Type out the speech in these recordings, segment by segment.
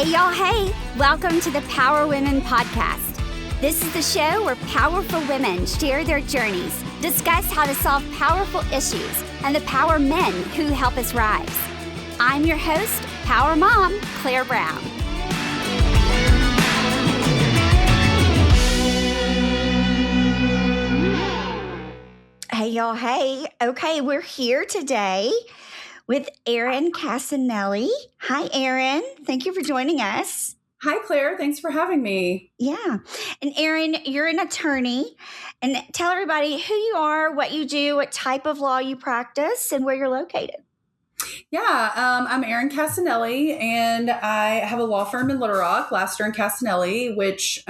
Hey, y'all. Hey, welcome to the PowerWomen Podcast. This is the show where powerful women share their journeys, discuss how to solve powerful issues, and empower men who help us rise. I'm your host, Power Mom, Claire Brown. Hey, y'all. Hey. Okay, we're here today with Erin Cassinelli. Hi, Erin. Thank you for joining us. Hi, Claire. Thanks for having me. Yeah. And Erin, you're an attorney. And tell everybody who you are, what you do, what type of law you practice, and where you're located. Yeah, I'm Erin Cassinelli, and I have a law firm in Little Rock, Laster and Cassinelli, which,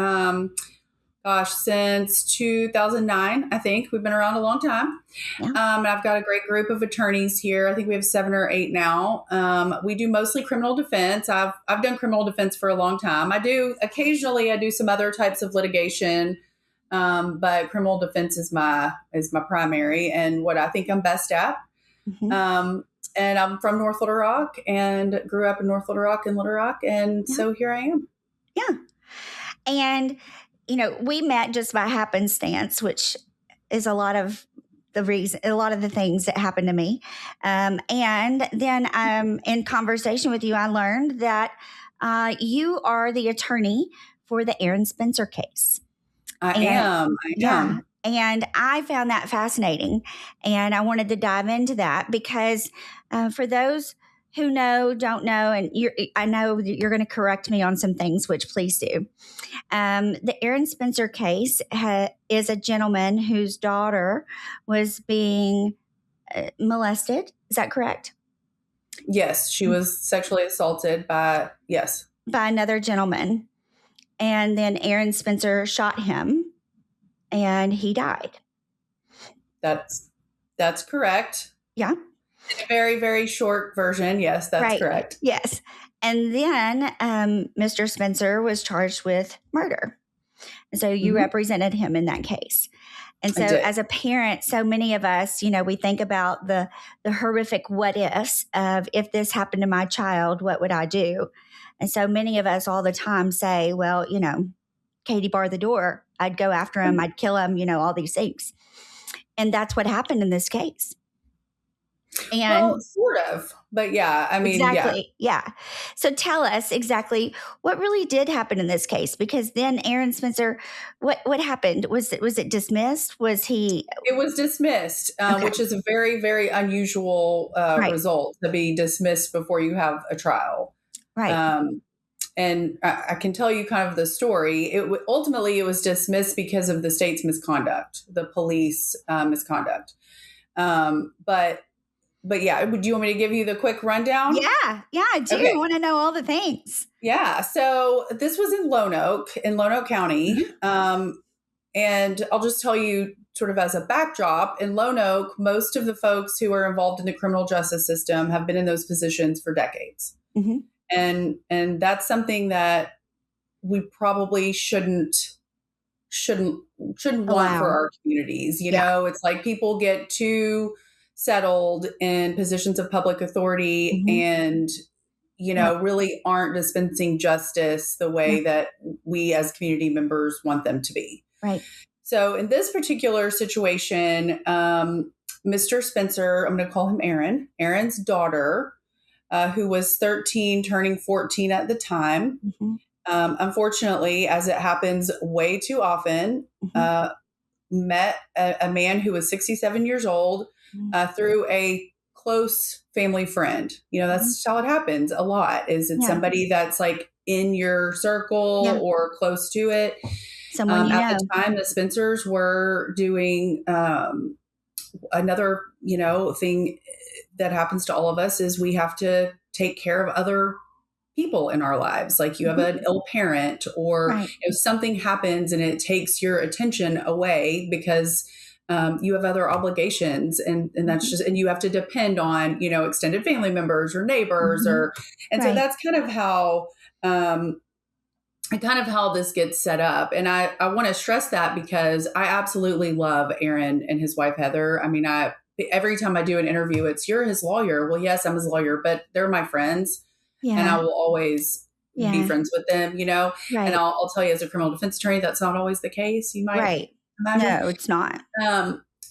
since 2009, I think. We've been around a long time. Yeah. And I've got a great group of attorneys here. I think we have 7 or 8 now. We do mostly criminal defense. I've done criminal defense for a long time. Occasionally I do some other types of litigation, but criminal defense is my primary and what I think I'm best at. Mm-hmm. And I'm from North Little Rock and grew up in North Little Rock and Little Rock. And so here I am. Yeah. And we met just by happenstance, which is a lot of the things that happened to me. And then in conversation with you, I learned that you are the attorney for the Erin Spencer case. I am. And I found that fascinating. And I wanted to dive into that because for those who don't know, and I know you're going to correct me on some things, which please do. The Erin Spencer case is a gentleman whose daughter was being molested. Is that correct? Yes, she was sexually assaulted by another gentleman. And then Erin Spencer shot him and he died. That's correct. Yeah. In a very, very short version. Yes, that's correct. Yes. And then Mr. Spencer was charged with murder. And so you represented him in that case. And so as a parent, so many of us, we think about the horrific what ifs of if this happened to my child, what would I do? And so many of us all the time say, well, Katie barred the door. I'd go after him. I'd kill him, all these things. And that's what happened in this case. And sort of, but exactly. Yeah. So tell us exactly what really did happen in this case, because then Erin Spencer, what happened? Was it dismissed? It was dismissed, which is a very, very unusual result, to be dismissed before you have a trial. Right. And I can tell you kind of the story. Ultimately, it was dismissed because of the state's misconduct, the police misconduct. But yeah, do you want me to give you the quick rundown? Yeah, I do. Okay. I want to know all the things. Yeah, so this was in Lonoke County. Mm-hmm. And I'll just tell you sort of as a backdrop, in Lonoke, most of the folks who are involved in the criminal justice system have been in those positions for decades. Mm-hmm. And that's something that we probably shouldn't want for our communities. You know, it's like people get too settled in positions of public authority and, really aren't dispensing justice the way that we as community members want them to be. Right. So in this particular situation, Mr. Spencer, I'm going to call him Erin's daughter, who was 13, turning 14 at the time. Mm-hmm. Unfortunately, as it happens way too often, met a man who was 67 years old through a close family friend. That's how it happens a lot. Is it somebody that's like in your circle or close to it? Someone at the time, the Spencers were doing another, thing that happens to all of us is we have to take care of other people in our lives. Like you have an ill parent or something happens and it takes your attention away because you have other obligations and that's just, and you have to depend on, extended family members or neighbors so that's kind of how, this gets set up. And I want to stress that because I absolutely love Erin and his wife, Heather. I mean, every time I do an interview, you're his lawyer. Well, yes, I'm his lawyer, but they're my friends. Yeah. And I will always be friends with them, and Right. I'll tell you, as a criminal defense attorney, that's not always the case. You might Right. imagine. No, it's not.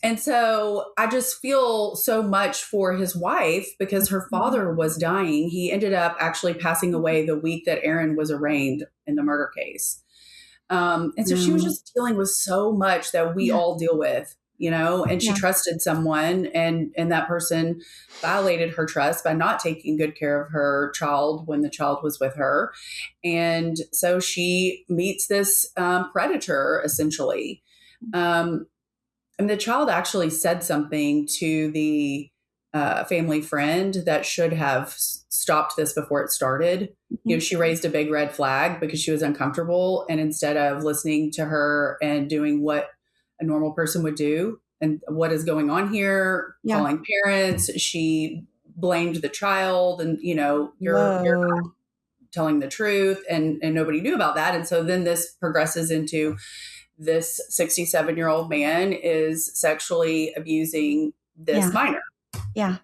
And so I just feel so much for his wife because her father was dying. He ended up actually passing away the week that Erin was arraigned in the murder case. And so she was just dealing with so much that we all deal with, and she trusted someone, and that person violated her trust by not taking good care of her child when the child was with her. And so she meets this predator, essentially. And the child actually said something to the family friend that should have stopped this before it started. She raised a big red flag because she was uncomfortable. And instead of listening to her and doing what a normal person would do and what is going on here, calling parents, she blamed the child and, you're not telling the truth, and nobody knew about that. And so then this progresses into this 67-year-old man is sexually abusing this minor. Yeah.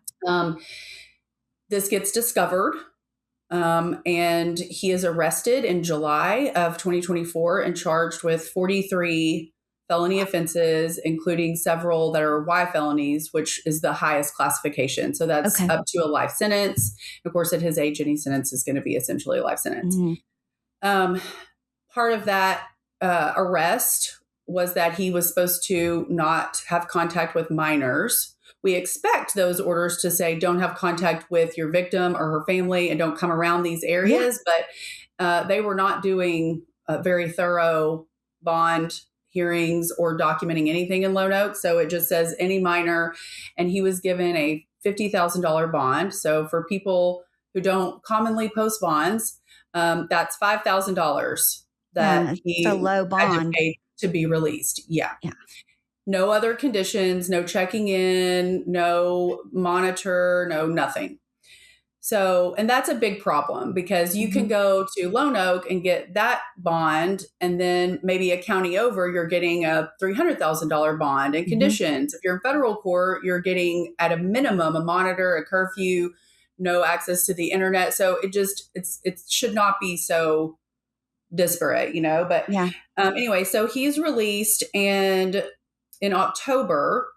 This gets discovered, and he is arrested in July of 2024 and charged with 43 felony offenses, including several that are Y felonies, which is the highest classification. So that's up to a life sentence. Of course, at his age, any sentence is going to be essentially a life sentence. Part of that arrest was that he was supposed to not have contact with minors. We expect those orders to say don't have contact with your victim or her family and don't come around these areas, but they were not doing very thorough bond hearings or documenting anything in Lone Oak. So it just says any minor, and he was given a $50,000 bond. So for people who don't commonly post bonds, that's $5,000 that he a low bond had to pay to be released. Yeah. No other conditions, no checking in, no monitor, no nothing. So, and that's a big problem because you can go to Lone Oak and get that bond, and then maybe a county over, you're getting a $300,000 bond and conditions. If you're in federal court, you're getting at a minimum a monitor, a curfew, no access to the internet. So it should not be so disparate, but anyway, so he's released, and in October,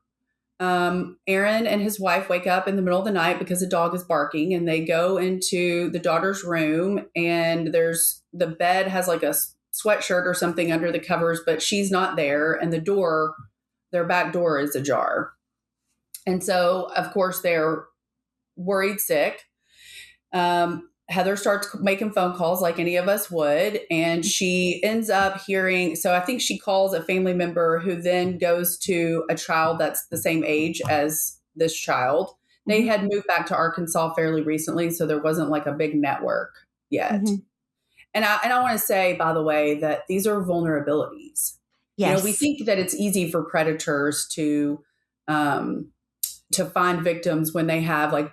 Erin and his wife wake up in the middle of the night because a dog is barking, and they go into the daughter's room, and the bed has like a sweatshirt or something under the covers, but she's not there. And their back door is ajar. And so of course they're worried sick. Heather starts making phone calls like any of us would, and she ends up hearing, so I think she calls a family member who then goes to a child that's the same age as this child. They had moved back to Arkansas fairly recently, so there wasn't like a big network yet. And I want to say, by the way, that these are vulnerabilities. Yes. We think that it's easy for predators to find victims when they have like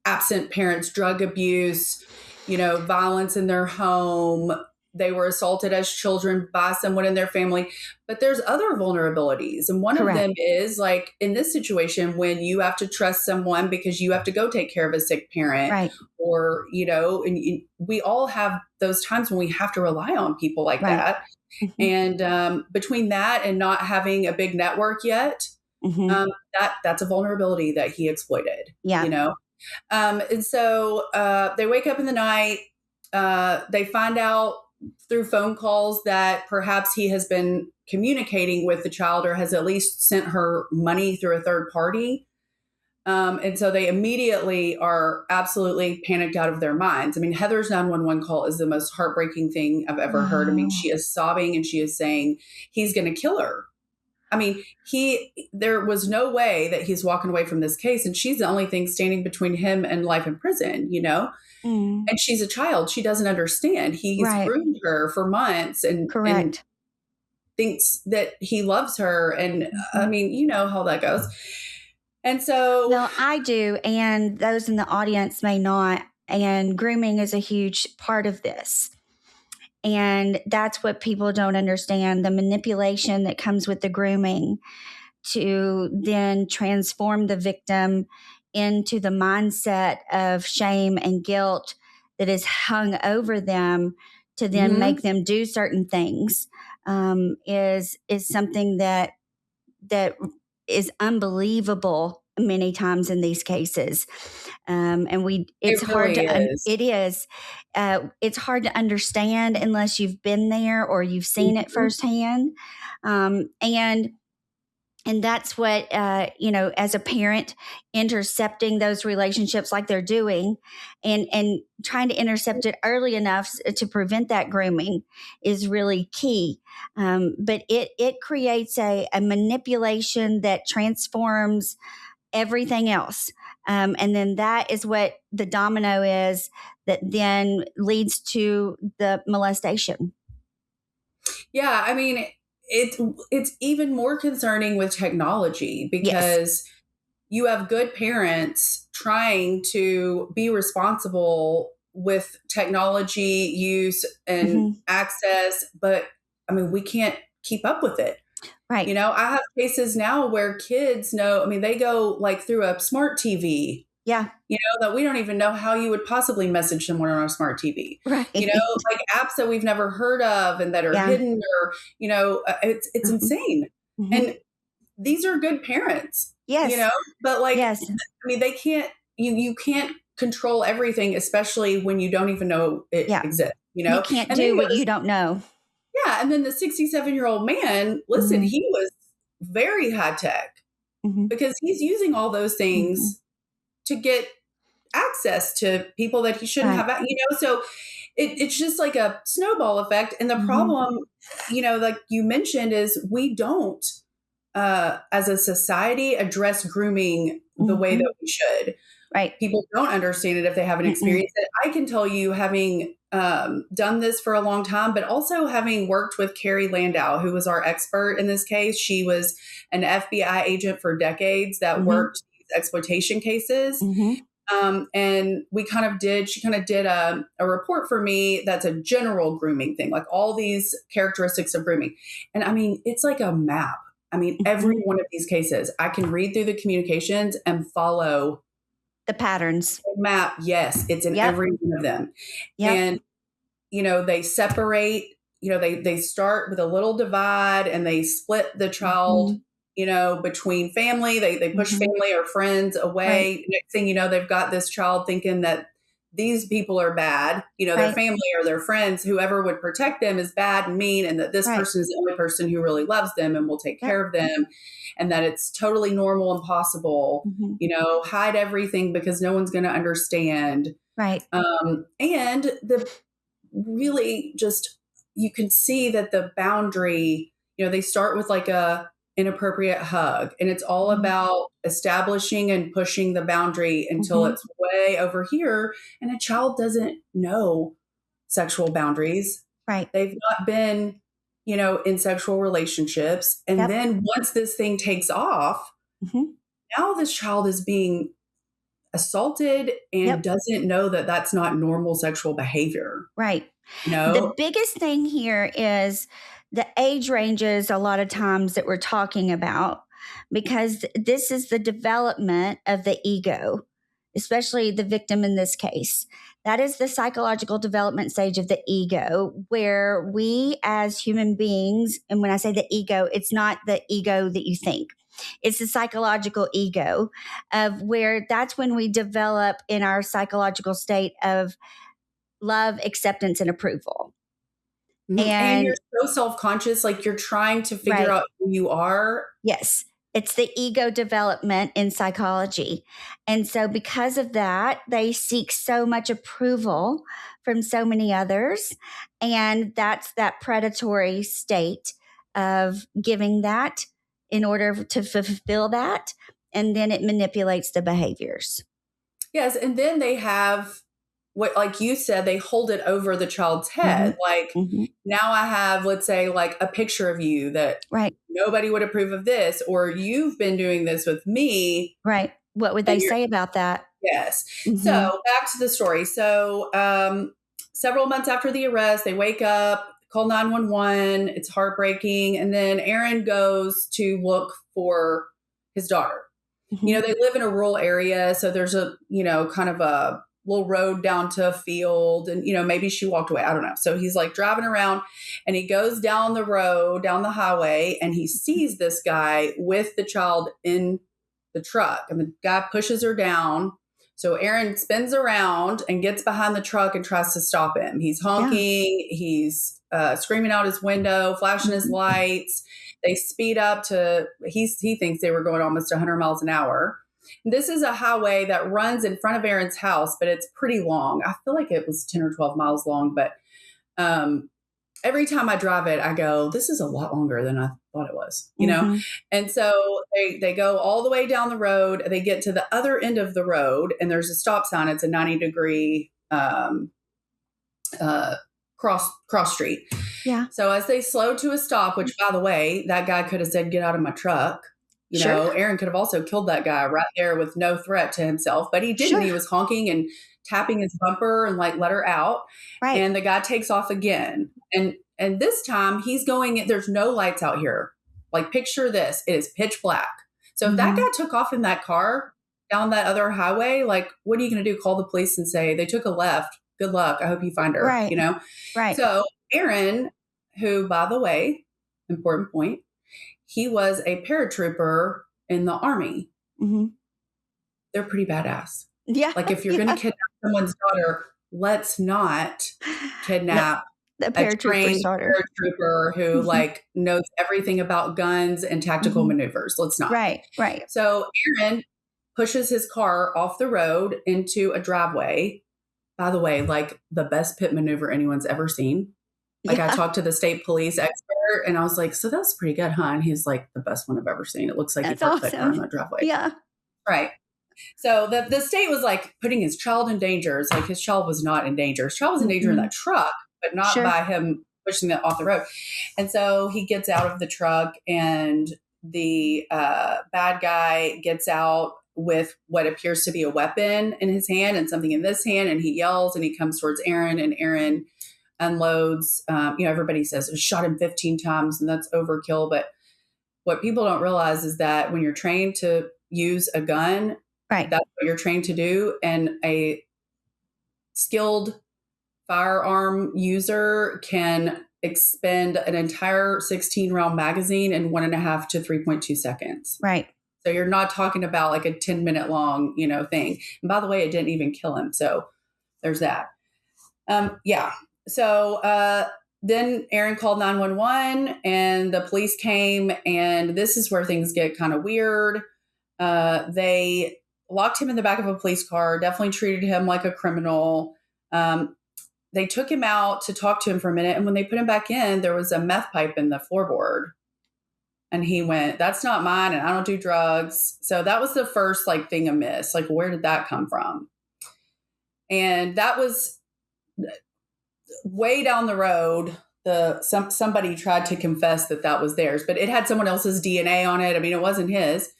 absent parents, drug abuse, violence in their home. They were assaulted as children by someone in their family. But there's other vulnerabilities. And one of them is like in this situation, when you have to trust someone because you have to go take care of a sick parent, or, and we all have those times when we have to rely on people like that. And between that and not having a big network yet, that's a vulnerability that he exploited, and so they wake up in the night. They find out through phone calls that perhaps he has been communicating with the child, or has at least sent her money through a third party. And so they immediately are absolutely panicked out of their minds. I mean, Heather's 911 call is the most heartbreaking thing I've ever heard. I mean, she is sobbing and she is saying he's going to kill her. I mean, there was no way that he's walking away from this case, and she's the only thing standing between him and life in prison, and she's a child. She doesn't understand. He's groomed her for months and thinks that he loves her. And I mean, you know how that goes. And so. Well, I do. And those in the audience may not. And grooming is a huge part of this. And that's what people don't understand, the manipulation that comes with the grooming to then transform the victim into the mindset of shame and guilt that is hung over them to then make them do certain things is something that is unbelievable many times in these cases. It's It hard really to, is. it is, it's hard to understand unless you've been there or you've seen it firsthand. And that's what, as a parent, intercepting those relationships like they're doing and trying to intercept it early enough to prevent that grooming is really key. But it creates a manipulation that transforms everything else. And then that is what the domino is that then leads to the molestation. Yeah, I mean, it's even more concerning with technology because you have good parents trying to be responsible with technology use and access, but I mean, we can't keep up with it. Right. I have cases now where kids know, I mean, they go like through a smart TV. Yeah. That we don't even know how you would possibly message someone on a smart TV. Right. Like apps that we've never heard of and that are hidden or, it's insane. And these are good parents. Yes. But like, yes. I mean, they can't, you can't control everything, especially when you don't even know it exists, You can't do what you don't know. Yeah. And then the 67-year-old man, listen, he was very high tech because he's using all those things to get access to people that he shouldn't have, so it's just like a snowball effect. And the problem, like you mentioned, is we don't, as a society, address grooming the way that we should. Right. People don't understand it if they haven't experienced it. I can tell you, having done this for a long time, but also having worked with Carrie Landau, who was our expert in this case. She was an FBI agent for decades that worked these exploitation cases. And she kind of did a report for me that's a general grooming thing, like all these characteristics of grooming. And I mean, it's like a map. I mean, every one of these cases, I can read through the communications and follow the patterns. The map, yes, it's in every one of them. And, they separate, they start with a little divide and they split the child, between family. They push family or friends away. Right. Next thing you know, they've got this child thinking that these people are bad, their family or their friends, whoever would protect them is bad and mean, and that this person is the only person who really loves them and will take care of them, and that it's totally normal and possible, hide everything because no one's going to understand. Right. And the really just, you can see that the boundary, they start with like a inappropriate hug, and it's all about establishing and pushing the boundary until it's way over here, and a child doesn't know sexual boundaries. Right. They've not been, in sexual relationships. And then once this thing takes off, now this child is being assaulted and doesn't know that that's not normal sexual behavior. Right. The biggest thing here is the age ranges a lot of times that we're talking about, because this is the development of the ego, especially the victim in this case. That is the psychological development stage of the ego, where we as human beings, and when I say the ego, it's not the ego that you think. It's the psychological ego of where that's when we develop in our psychological state of love, acceptance, and approval. And you're so self-conscious, like you're trying to figure out who you are. Yes. It's the ego development in psychology. And so because of that, they seek so much approval from so many others. And that's that predatory state of giving that in order to fulfill that. And then it manipulates the behaviors. Yes. And then they have what, like you said, they hold it over the child's head. Like now I have, let's say, like a picture of you that nobody would approve of this, or you've been doing this with me. Right. What would they say about that? Yes. So back to the story. So several months after the arrest, they wake up, call 911. It's heartbreaking. And then Erin goes to look for his daughter. They live in a rural area. So there's a, kind of a little road down to a field, and, maybe she walked away. I don't know. So he's like driving around, and he goes down the road, down the highway, and he sees this guy with the child in the truck, and the guy pushes her down. So Erin spins around and gets behind the truck and tries to stop him. He's honking. Yeah. He's screaming out his window, flashing his lights. They speed up to, he thinks they were going almost 100 miles an hour. This is a highway that runs in front of Erin's house, but it's pretty long. I feel like it was 10 or 12 miles long, but every time I drive it, I go, this is a lot longer than I thought it was, you know? And so they go all the way down the road. They get to the other end of the road, and there's a stop sign. It's a 90-degree cross street. Yeah. So as they slow to a stop, which, by the way, that guy could have said, get out of my truck. You know, Erin could have also killed that guy right there with no threat to himself, but he didn't. He was honking and tapping his bumper and like let her out. Right. And the guy takes off again. And this time he's going, there's no lights out here. Like, picture this, it is pitch black. So if that guy took off in that car down that other highway, like, what are you going to do? Call the police and say, they took a left. Good luck. I hope you find her, you know? Right. So Erin, who, by the way, important point, he was a paratrooper in the Army. They're pretty badass. Yeah. Like, if you're going to kidnap someone's daughter, let's not kidnap a trained paratrooper who like knows everything about guns and tactical maneuvers. Let's not. Right. So Erin pushes his car off the road into a driveway. By the way, like, the best pit maneuver anyone's ever seen. Like, I talked to the state police expert, and I was like, so that's pretty good, huh? And he's like, the best one I've ever seen. It looks like he parked that car in that driveway. Yeah. Right. So the state was like putting his child in danger. It's like, his child was not in danger. His child was in danger in that truck, but not by him pushing it off the road. And so he gets out of the truck, and the bad guy gets out with what appears to be a weapon in his hand and something in this hand. And he yells, and he comes towards Erin, and Erin unloads. Everybody says it shot him 15 times, and that's overkill. But what people don't realize is that when you're trained to use a gun, that's what you're trained to do. And a skilled firearm user can expend an entire 16-round magazine in 1.5 to 3.2 seconds. Right. So you're not talking about like a 10-minute long, thing. And by the way, it didn't even kill him. So there's that. So then Erin called 911, and the police came, and this is where things get kind of weird. They locked him in the back of a police car, definitely treated him like a criminal. They took him out to talk to him for a minute. And when they put him back in, there was a meth pipe in the floorboard. And he went, that's not mine, and I don't do drugs. So that was the first thing amiss. Like, where did that come from? And that was way down the road. Somebody tried to confess that was theirs, but it had someone else's DNA on it. I mean, it wasn't his.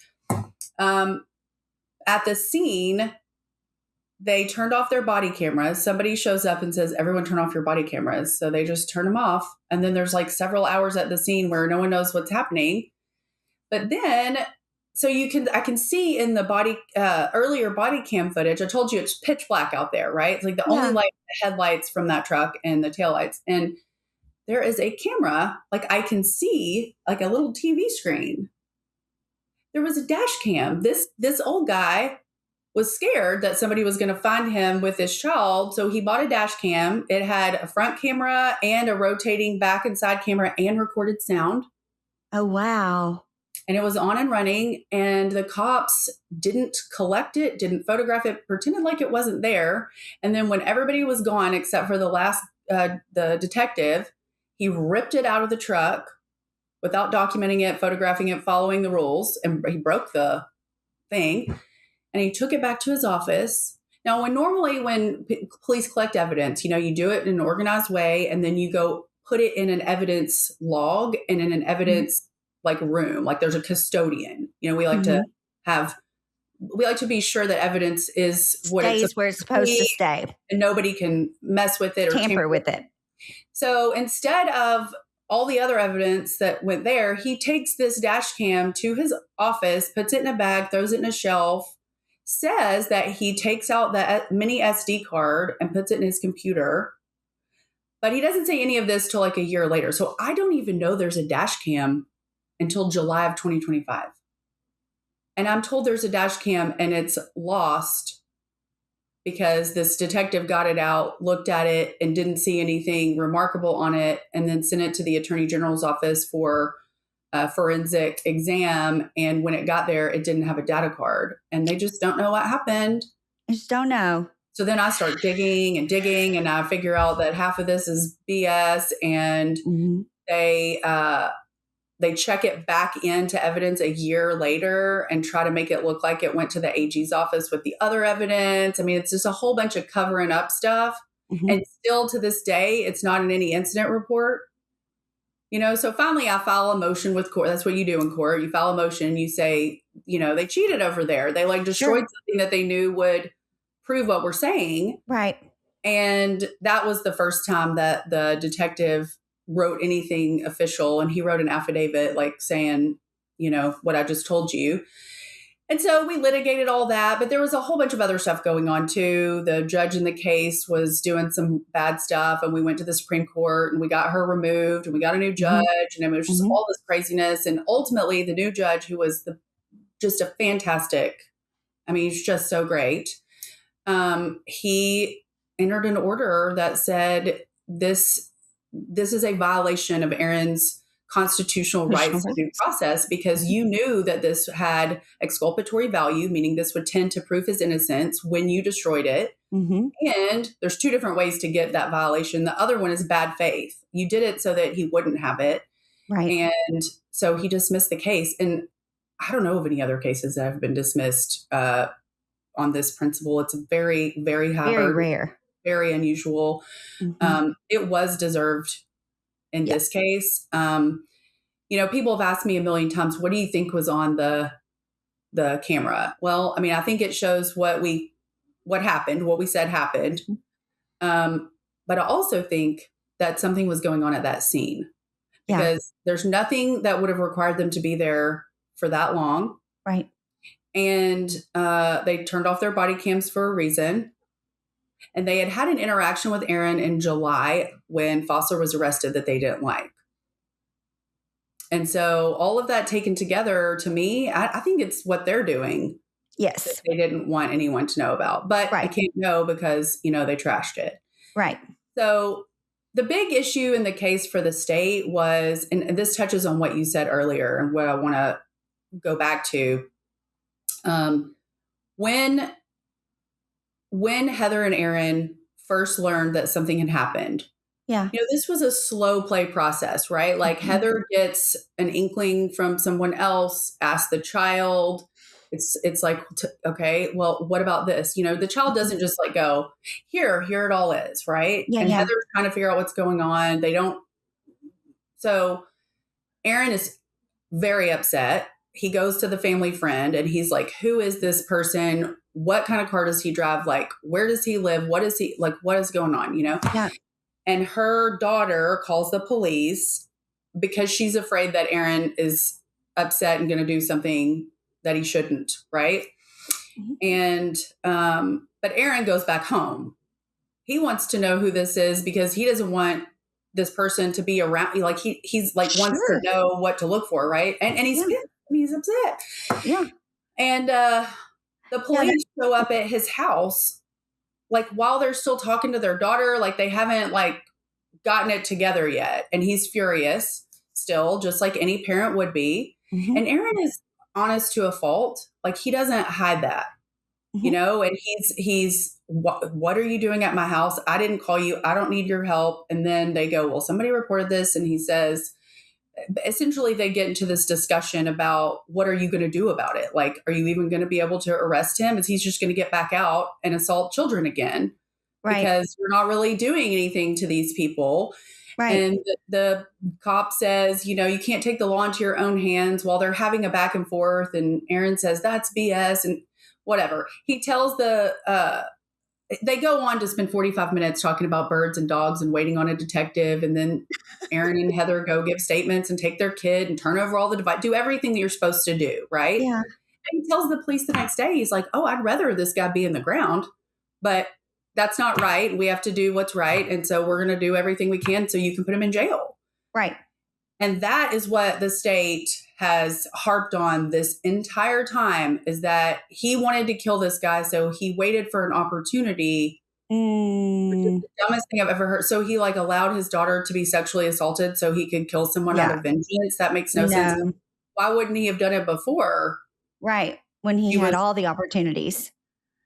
At the scene, they turned off their body cameras. Somebody shows up and says, everyone turn off your body cameras. So they just turn them off. And then there's several hours at the scene where no one knows what's happening. But then, I can see in the earlier body cam footage, I told you it's pitch black out there, right? It's the only light, the headlights from that truck and the taillights. And there is a camera, I can see a little TV screen. There was a dash cam. This old guy was scared that somebody was going to find him with his child. So he bought a dash cam. It had a front camera and a rotating back and side camera and recorded sound. Oh, wow. And it was on and running, and the cops didn't collect it, didn't photograph it, pretended like it wasn't there. And then when everybody was gone, except for the detective, he ripped it out of the truck without documenting it, photographing it, following the rules. And he broke the thing. And he took it back to his office. Now, when police collect evidence, you do it in an organized way, and then you go put it in an evidence log and in an evidence room. There's a custodian. We like to be sure that evidence is what stays where it's supposed to stay, and nobody can mess with it or tamper with it. So instead of all the other evidence that went there, he takes this dash cam to his office, puts it in a bag, throws it in a shelf, says that he takes out the mini SD card and puts it in his computer. But he doesn't say any of this till like a year later. So I don't even know there's a dash cam until July of 2025. And I'm told there's a dash cam and it's lost because this detective got it out, looked at it, and didn't see anything remarkable on it, and then sent it to the Attorney General's office for a forensic exam. And when it got there, it didn't have a data card. And they just don't know what happened. I just don't know. So then I start digging, and I figure out that half of this is BS, and they check it back into evidence a year later and try to make it look like it went to the AG's office with the other evidence. I mean, it's just a whole bunch of covering up stuff. And still to this day, it's not in any incident report. So finally I file a motion with court. That's what you do in court. You file a motion, you say, they cheated over there. They destroyed something that they knew would prove what we're saying. Right. And that was the first time that the detective wrote anything official, and he wrote an affidavit saying, what I just told you. And so we litigated all that, but there was a whole bunch of other stuff going on too. The judge in the case was doing some bad stuff, and we went to the Supreme Court and we got her removed, and we got a new judge, and it was just all this craziness. And ultimately the new judge, who was just a fantastic, he's just so great. He entered an order that said this is a violation of Erin's constitutional rights to due process, because you knew that this had exculpatory value, meaning this would tend to prove his innocence when you destroyed it. And there's two different ways to get that violation. The other one is bad faith. You did it so that he wouldn't have it. Right. And so he dismissed the case. And I don't know of any other cases that have been dismissed on this principle. It's very, very high, very rare, very unusual. It was deserved in this case. People have asked me a million times, what do you think was on the camera? Well, I think it shows what happened, what we said happened. But I also think that something was going on at that scene, because there's nothing that would have required them to be there for that long. Right. And they turned off their body cams for a reason. And they had an interaction with Erin in July when Foster was arrested that they didn't like. And so all of that taken together, to me, I think it's what they're doing. Yes. That they didn't want anyone to know about. But I can't know because, they trashed it. Right. So the big issue in the case for the state was, and this touches on what you said earlier and what I want to go back to, when Heather and Erin first learned that something had happened. Yeah. This was a slow play process, right? Heather gets an inkling from someone else, asks the child. It's like, okay, well, what about this? The child doesn't just go, here it all is, right? Yeah, and Heather's trying to figure out what's going on. They don't. So Erin is very upset. He goes to the family friend and he's like, who is this person? What kind of car does he drive? Where does he live? What is he what is going on? Yeah. And her daughter calls the police because she's afraid that Erin is upset and going to do something that he shouldn't. Right. And, but Erin goes back home. He wants to know who this is because he doesn't want this person to be around. He's wants to know what to look for. Right. And he's upset. Yeah. And, the police show up at his house, while they're still talking to their daughter, they haven't gotten it together yet. And he's furious still, just like any parent would be. And Erin is honest to a fault. He doesn't hide that, and he's, what are you doing at my house? I didn't call you. I don't need your help. And then they go, well, somebody reported this. And he says, essentially they get into this discussion about what are you going to do about it? Are you even going to be able to arrest him? Is he's just going to get back out and assault children again? Right. Because you're not really doing anything to these people. Right. And the cop says, you can't take the law into your own hands, while they're having a back and forth. And Erin says, that's BS and whatever. He tells they go on to spend 45 minutes talking about birds and dogs and waiting on a detective. And then Erin and Heather go give statements and take their kid and turn over all the device, do everything that you're supposed to do. Right. Yeah. he tells the police the next day, he's like, oh, I'd rather this guy be in the ground, but that's not right. We have to do what's right. And so we're going to do everything we can so you can put him in jail. Right. And that is what the state has harped on this entire time, is that he wanted to kill this guy. So he waited for an opportunity. Which is the dumbest thing I've ever heard. So he like allowed his daughter to be sexually assaulted so he could kill someone out of vengeance. That makes no sense. Why wouldn't he have done it before? Right. When he had all the opportunities.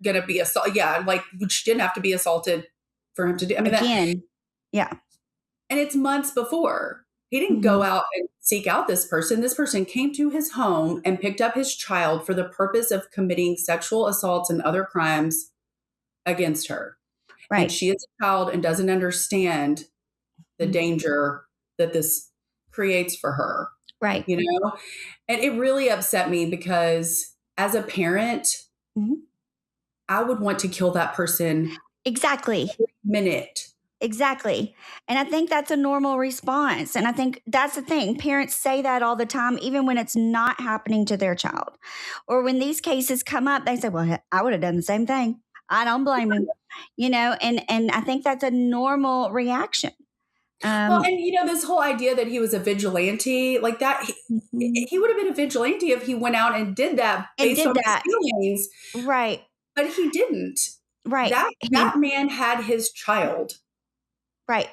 Going to be assaulted. Yeah. Like, which didn't have to be assaulted for him to do. I mean, again. Yeah. And it's months before. He didn't go out and seek out this person. This person came to his home and picked up his child for the purpose of committing sexual assaults and other crimes against her. Right. And she is a child and doesn't understand the danger that this creates for her. Right. You know, and it really upset me because as a parent, I would want to kill that person. Exactly. Every minute. Exactly. And I think that's a normal response. And I think that's the thing. Parents say that all the time, even when it's not happening to their child. Or when these cases come up, they say, well, I would have done the same thing. I don't blame him. You know, and I think that's a normal reaction. Well, and you know, this whole idea that he was a vigilante, like that, he would have been a vigilante if he went out and did that based on his feelings. Right. But he didn't. Right. That man had his child. Right.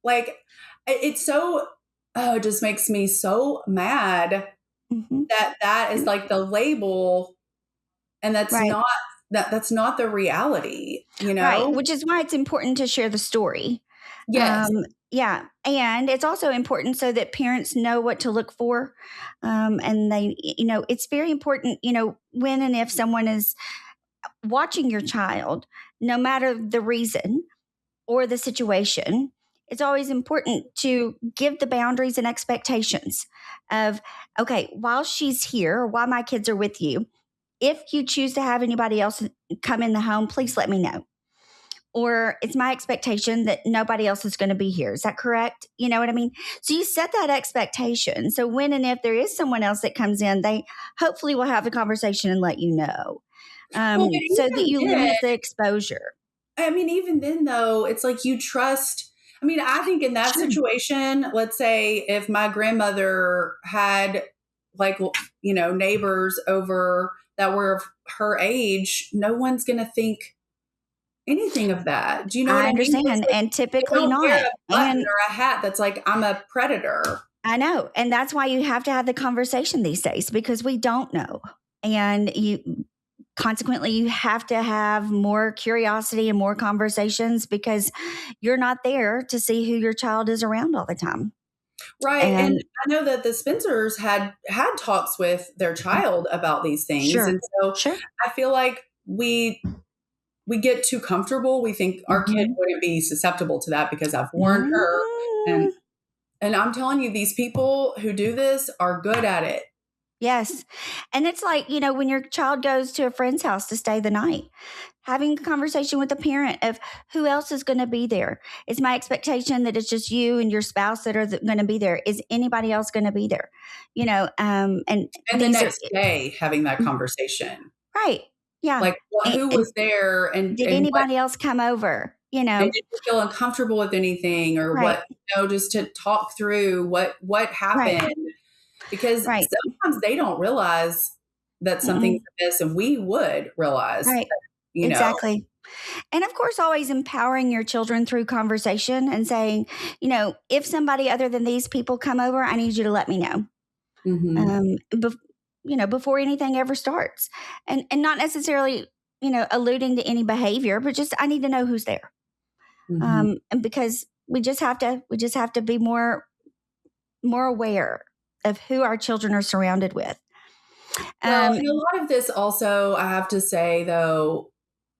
Like, it's so, it just makes me so mad that is like the label, and that's not, that's not the reality, you know? Right. Which is why it's important to share the story. Yes. Yeah. And it's also important so that parents know what to look for. And they, you know, it's very important, you know, when and if someone is watching your child, no matter the reason or the situation, it's always important to give the boundaries and expectations of, okay, while she's here, or while my kids are with you, if you choose to have anybody else come in the home, please let me know. Or it's my expectation that nobody else is going to be here. Is that correct? You know what I mean? So you set that expectation. So when and if there is someone else that comes in, they hopefully will have a conversation and let you know, so that you limit the exposure. I mean, even then, though, it's like you trust. I mean, I think in that situation, let's say if my grandmother had like, you know, neighbors over that were of her age, no one's going to think anything of that. Do you know what I understand? mean? Like, and typically not. Wear a button or a hat that's like, I'm a predator. I know. And that's why you have to have the conversation these days, because we don't know. And consequently, you have to have more curiosity and more conversations, because you're not there to see who your child is around all the time. Right. And I know that the Spencers had talks with their child about these things. Sure. And so I feel like we get too comfortable. We think our kid wouldn't be susceptible to that because I've warned her. And I'm telling you, these people who do this are good at it. Yes. And it's like, you know, when your child goes to a friend's house to stay the night, having a conversation with a parent of who else is going to be there. It's my expectation that it's just you and your spouse that are going to be there. Is anybody else going to be there? You know, and the next day having that conversation. Right. Yeah. Like, well, who was there? And did anybody else come over? You know, and did you feel uncomfortable with anything, or what, you know, just to talk through what happened. Right. Because sometimes they don't realize that something's amiss, and we would realize. Right. That, you know. Exactly. And of course, always empowering your children through conversation and saying, you know, if somebody other than these people come over, I need you to let me know. You know, before anything ever starts, and not necessarily, you know, alluding to any behavior, but just, I need to know who's there. And because we just have to be more aware of who our children are surrounded with. Well, and a lot of this also, I have to say, though,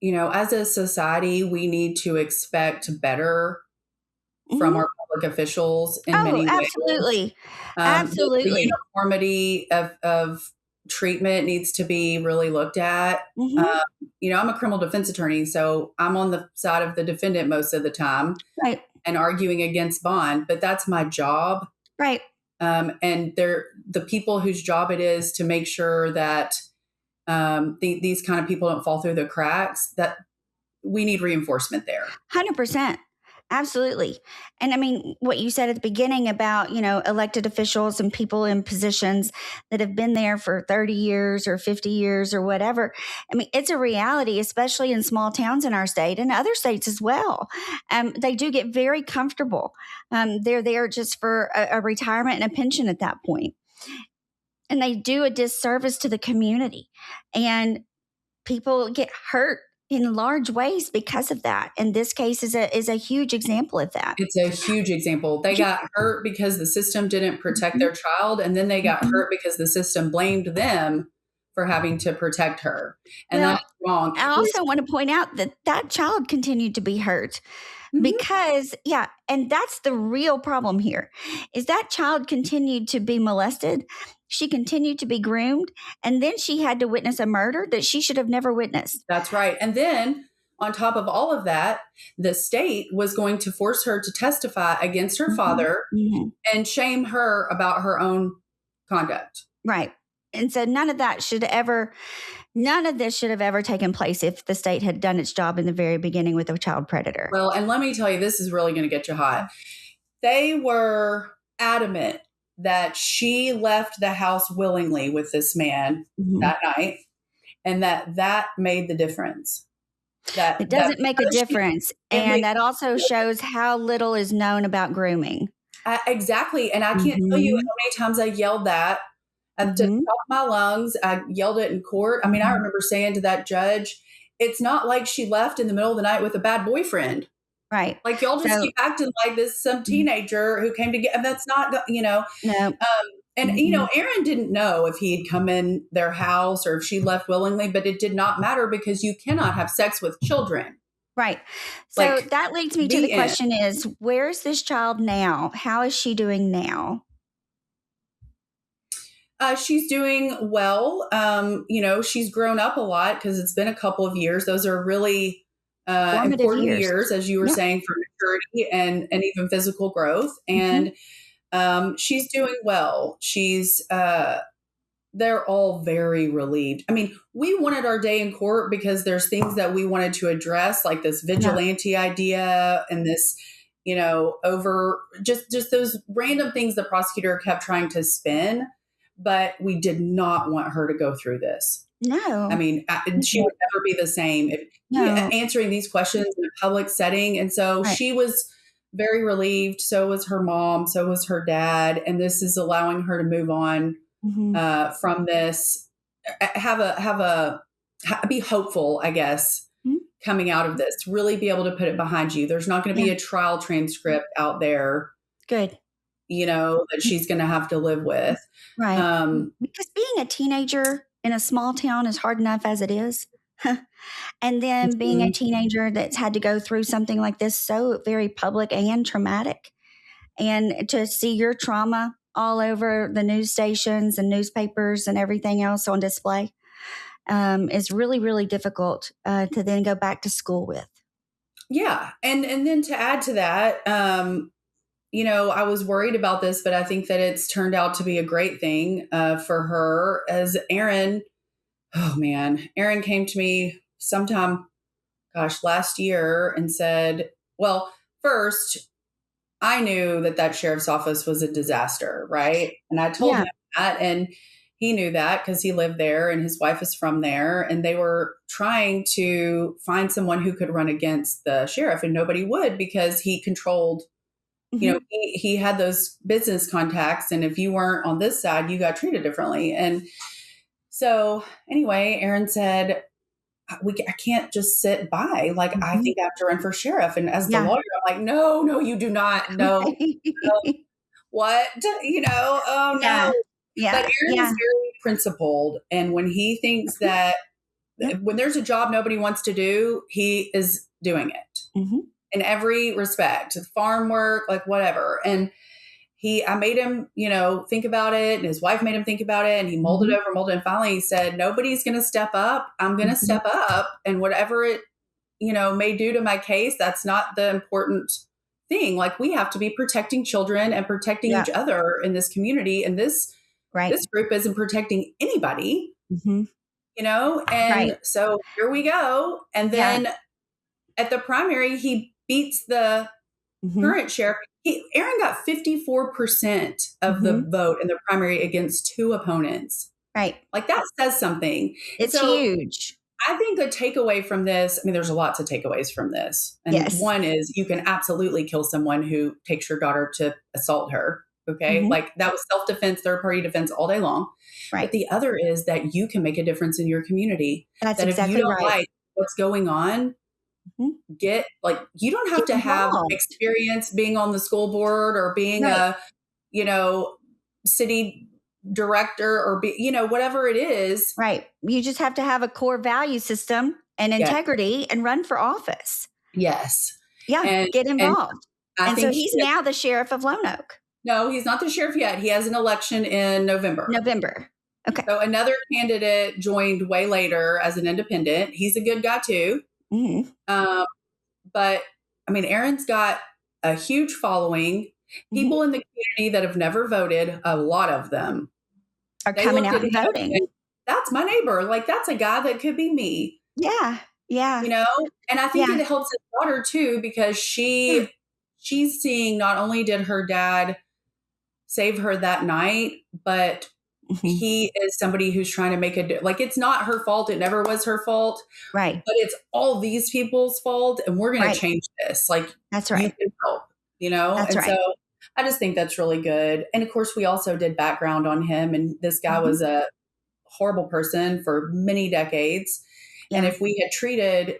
you know, as a society, we need to expect better from our public officials in many ways. Absolutely. Absolutely. The uniformity of treatment needs to be really looked at. You know, I'm a criminal defense attorney, so I'm on the side of the defendant most of the time, and arguing against bond, but that's my job. Right. And they're the people whose job it is to make sure that these kind of people don't fall through the cracks, that we need reinforcement there. 100%. Absolutely. And I mean, what you said at the beginning about, elected officials and people in positions that have been there for 30 years or 50 years or whatever. I mean, it's a reality, especially in small towns in our state and other states as well. They do get very comfortable. They're there just for a retirement and a pension at that point. And they do a disservice to the community. And people get hurt in large ways because of that. And this case is a huge example of that. It's a huge example. They got hurt because the system didn't protect their child, and then they got hurt because the system blamed them for having to protect her. And that's wrong. I also want to point out that child continued to be hurt. Because, and that's the real problem here, is that child continued to be molested. She continued to be groomed. And then she had to witness a murder that she should have never witnessed. That's right. And then on top of all of that, the state was going to force her to testify against her father and shame her about her own conduct. Right. And so none of this should have ever taken place if the state had done its job in the very beginning with a child predator. Well, and let me tell you, this is really going to get you hot. They were adamant that she left the house willingly with this man that night, and that made the difference. That it doesn't make a difference. And that also shows how little is known about grooming. Exactly. And I can't tell you how many times I yelled that at the top of my lungs. I yelled it in court. I mean, I remember saying to that judge, it's not like she left in the middle of the night with a bad boyfriend. Right. Like, y'all just keep acting like this some teenager who came to get, and that's not, No. And, Erin didn't know if he had come in their house or if she left willingly, but it did not matter because you cannot have sex with children. Right. So that leads me to the question is, where's this child now? How is she doing now? She's doing well. She's grown up a lot because it's been a couple of years. Those are really important years, as you were saying, for maturity and even physical growth. And she's doing well. They're all very relieved. I mean, we wanted our day in court because there's things that we wanted to address, like this vigilante idea and this, over just those random things the prosecutor kept trying to spin. But we did not want her to go through this. No. I mean, she would never be the same answering these questions in a public setting. And so she was very relieved. So was her mom. So was her dad. And this is allowing her to move on from this, be hopeful, I guess, coming out of this, really be able to put it behind you. There's not going to be a trial transcript out there. Good. That she's going to have to live with. Right. Because being a teenager in a small town is hard enough as it is. And then being a teenager that's had to go through something like this, so very public and traumatic, and to see your trauma all over the news stations and newspapers and everything else on display is really, really difficult to then go back to school with. Yeah. And then to add to that, I was worried about this, but I think that it's turned out to be a great thing for her, as Erin came to me sometime, last year and said, well, first, I knew that sheriff's office was a disaster, right? And I told him that, and he knew that because he lived there and his wife is from there, and they were trying to find someone who could run against the sheriff, and nobody would because he controlled he had those business contacts, and if you weren't on this side, you got treated differently. And so anyway, Erin said, I can't just sit by. Like, I think I have to run for sheriff. And as the lawyer, I'm like, no, you do not. No. What? Oh no. Yeah. But Erin is very principled. And when he thinks that when there's a job nobody wants to do, he is doing it. In every respect, farm work, like whatever. And I made him, think about it, and his wife made him think about it, and he molded over, and finally he said, nobody's going to step up. I'm going to step up, and whatever it, may do to my case, that's not the important thing. Like, we have to be protecting children and protecting each other in this community. And this group isn't protecting anybody. And so here we go. And then at the primary, he beats the current sheriff. Erin got 54% of the vote in the primary against 2 opponents. Right. Like that says something. It's huge. I think a takeaway from this, there's lots of takeaways from this. And one is you can absolutely kill someone who takes your daughter to assault her. Okay. Like that was self-defense, third-party defense all day long. Right. But the other is that you can make a difference in your community. That's that exactly if you don't right. like what's going on, you don't have to have experience being on the school board or being a, city director or whatever it is. Right. You just have to have a core value system and integrity and run for office. Yes. Yeah. And get involved. And so he's now the sheriff of Lone Oak. No, he's not the sheriff yet. He has an election in November. Okay. So another candidate joined way later as an independent. He's a good guy too. But Erin's got a huge following. People in the community that have never voted, a lot of them are coming out and voting. That's my neighbor. Like that's a guy that could be me. Yeah. Yeah. And I think it helps his daughter too, because she's seeing not only did her dad save her that night, but he is somebody who's trying to make it's not her fault. It never was her fault. Right. But it's all these people's fault. And we're going to change this. Like, that's right. You can help, That's right. So I just think that's really good. And of course, we also did background on him. And this guy was a horrible person for many decades. Yeah. And if we had treated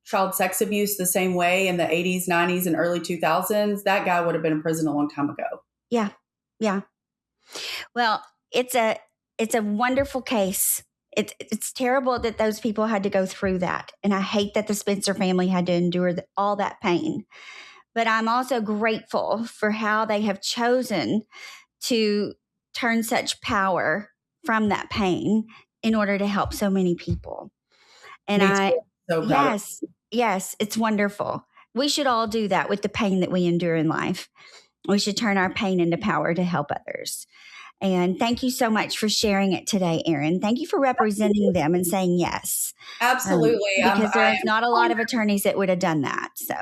child sex abuse the same way in the 80s, 90s, and early 2000s, that guy would have been in prison a long time ago. Yeah. Yeah. Well, it's a wonderful case. It's terrible that those people had to go through that. And I hate that the Spencer family had to endure all that pain. But I'm also grateful for how they have chosen to turn such power from that pain in order to help so many people. And yes, it's wonderful. We should all do that with the pain that we endure in life. We should turn our pain into power to help others. And thank you so much for sharing it today, Erin. Thank you for representing them and saying yes. Absolutely. Because there's not a lot of attorneys that would have done that. So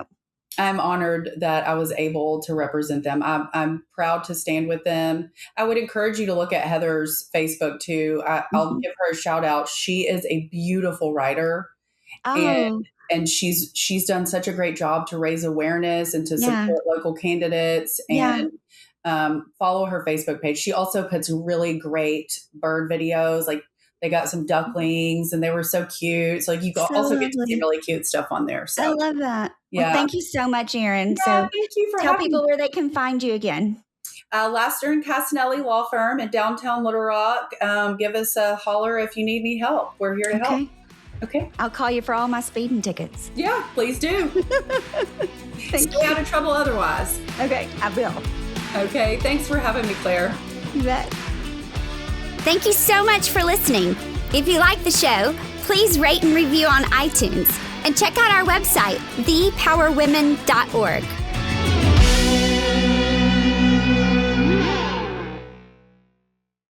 I'm honored that I was able to represent them. I'm proud to stand with them. I would encourage you to look at Heather's Facebook too. I'll give her a shout out. She is a beautiful writer. And she's done such a great job to raise awareness and to support local candidates and follow her Facebook page. She also puts really great bird videos. Like they got some ducklings and they were so cute. So you also get to see really cute stuff on there. So I love that. Yeah. Well, thank you so much, Erin. Yeah, so thank you for tell people where they can find you again. Last Erin Cassinelli Law Firm in downtown Little Rock. Give us a holler if you need any help. We're here to help. Okay. I'll call you for all my speeding tickets. Yeah, please do. Stay out of trouble otherwise. Okay, I will. Okay, thanks for having me, Claire. You bet. Thank you so much for listening. If you like the show, please rate and review on iTunes and check out our website, thepowerwomen.org.